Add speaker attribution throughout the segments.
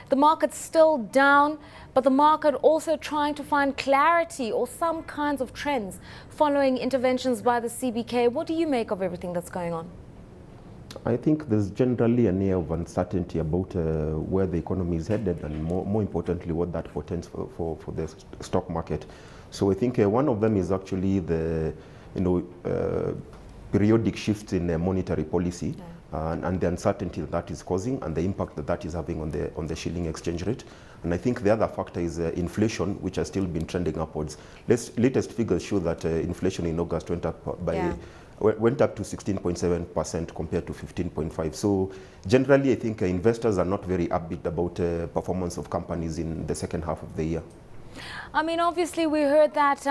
Speaker 1: The market's still down, but the market also trying to find clarity or some kinds of trends following interventions by the CBK. What do you make of everything that's going on?
Speaker 2: I think there's generally an air of uncertainty about where the economy is headed, and more importantly, what that portends for the stock market. So I think one of them is actually the periodic shifts in monetary policy. And the uncertainty that is causing, and the impact that is having on the shilling exchange rate. And I think the other factor is inflation, which has still been trending upwards. Latest figures show that inflation in August went up went up to 16.7% compared to 15.5%. So generally, I think investors are not very upbeat about performance of companies in the second half of the year.
Speaker 1: I mean, obviously, we heard that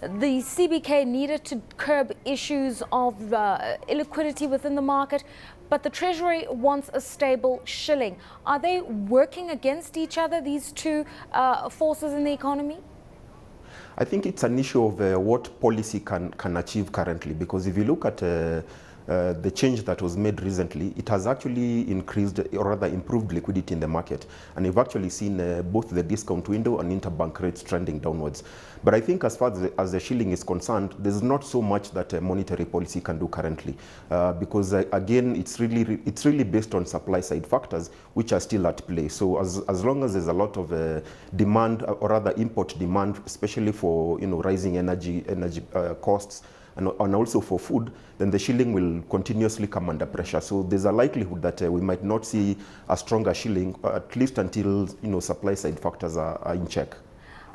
Speaker 1: the CBK needed to curb issues of illiquidity within the market, but the Treasury wants a stable shilling. Are they working against each other, these two forces in the economy?
Speaker 2: I think it's an issue of what policy can achieve currently, because if you look at the change that was made recently, it has actually increased or rather improved liquidity in the market. And you've actually seen both the discount window and interbank rates trending downwards. But I think as far as the shilling is concerned, there's not so much that monetary policy can do currently, because again, it's really based on supply side factors which are still at play. So as long as there's a lot of demand, or rather import demand, especially for rising energy costs, and also for food, then the shilling will continuously come under pressure. So there's a likelihood that we might not see a stronger shilling, at least until supply side factors are in check.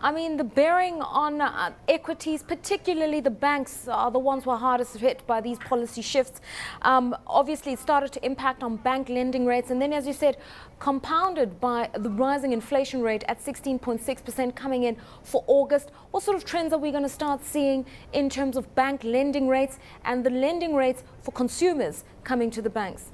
Speaker 1: I mean, the bearing on equities, particularly the banks, are the ones who are hardest hit by these policy shifts. Obviously, it started to impact on bank lending rates. And then, as you said, compounded by the rising inflation rate at 16.6% coming in for August. What sort of trends are we going to start seeing in terms of bank lending rates and the lending rates for consumers coming to the banks?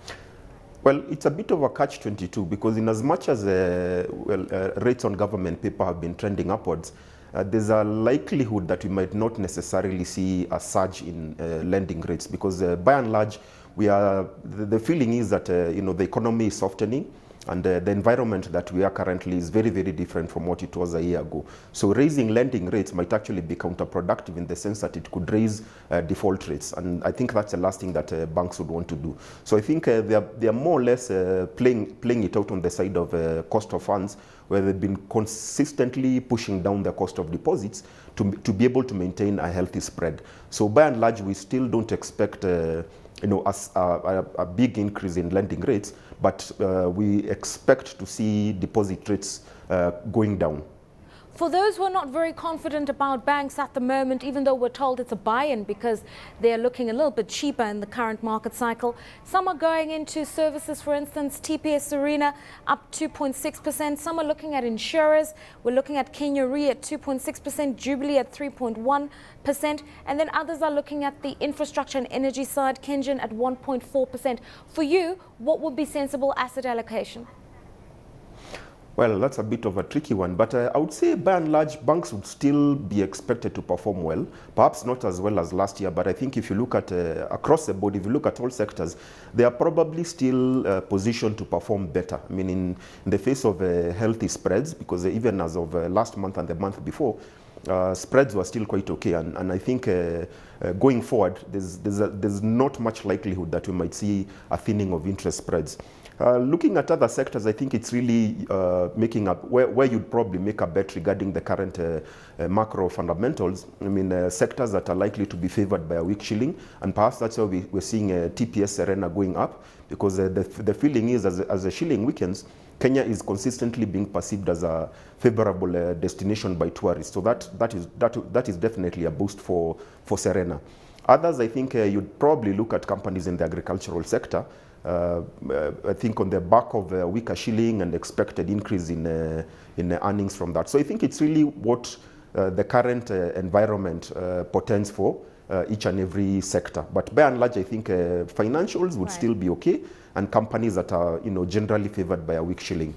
Speaker 2: Well, it's a bit of a catch-22, because in as much as rates on government paper have been trending upwards, there's a likelihood that we might not necessarily see a surge in lending rates, because by and large, the feeling is that the economy is softening, and the environment that we are currently is very, very different from what it was a year ago. So raising lending rates might actually be counterproductive, in the sense that it could raise default rates. And I think that's the last thing that banks would want to do. So I think they are more or less playing it out on the side of cost of funds, where they've been consistently pushing down the cost of deposits to be able to maintain a healthy spread. So by and large, we still don't expect a big increase in lending rates, but we expect to see deposit rates going down.
Speaker 1: For those who are not very confident about banks at the moment, even though we're told it's a buy-in because they're looking a little bit cheaper in the current market cycle, some are going into services, for instance, TPS Arena up 2.6%. Some are looking at insurers. We're looking at Kenya Re at 2.6%, Jubilee at 3.1%, and then others are looking at the infrastructure and energy side, Kenyan at 1.4%. For you, what would be sensible asset allocation?
Speaker 2: Well, that's a bit of a tricky one, but I would say by and large, banks would still be expected to perform well, perhaps not as well as last year, but I think if you look at across the board, if you look at all sectors, they are probably still positioned to perform better. I mean, in the face of healthy spreads, because even as of last month and the month before, spreads were still quite okay, and I think going forward, there's not much likelihood that we might see a thinning of interest spreads. Looking at other sectors, I think it's really making up where you'd probably make a bet regarding the current macro fundamentals. I mean, sectors that are likely to be favored by a weak shilling, and perhaps that's why we're seeing TPS Arena going up, because the feeling is as the shilling weakens, Kenya is consistently being perceived as a favorable destination by tourists. So that is definitely a boost for Serena. Others, I think you'd probably look at companies in the agricultural sector. I think on the back of a weaker shilling and expected increase in earnings from that. So I think it's really what the current environment portends for each and every sector. But by and large, I think financials would still be okay, and companies that are generally favored by a weak shilling.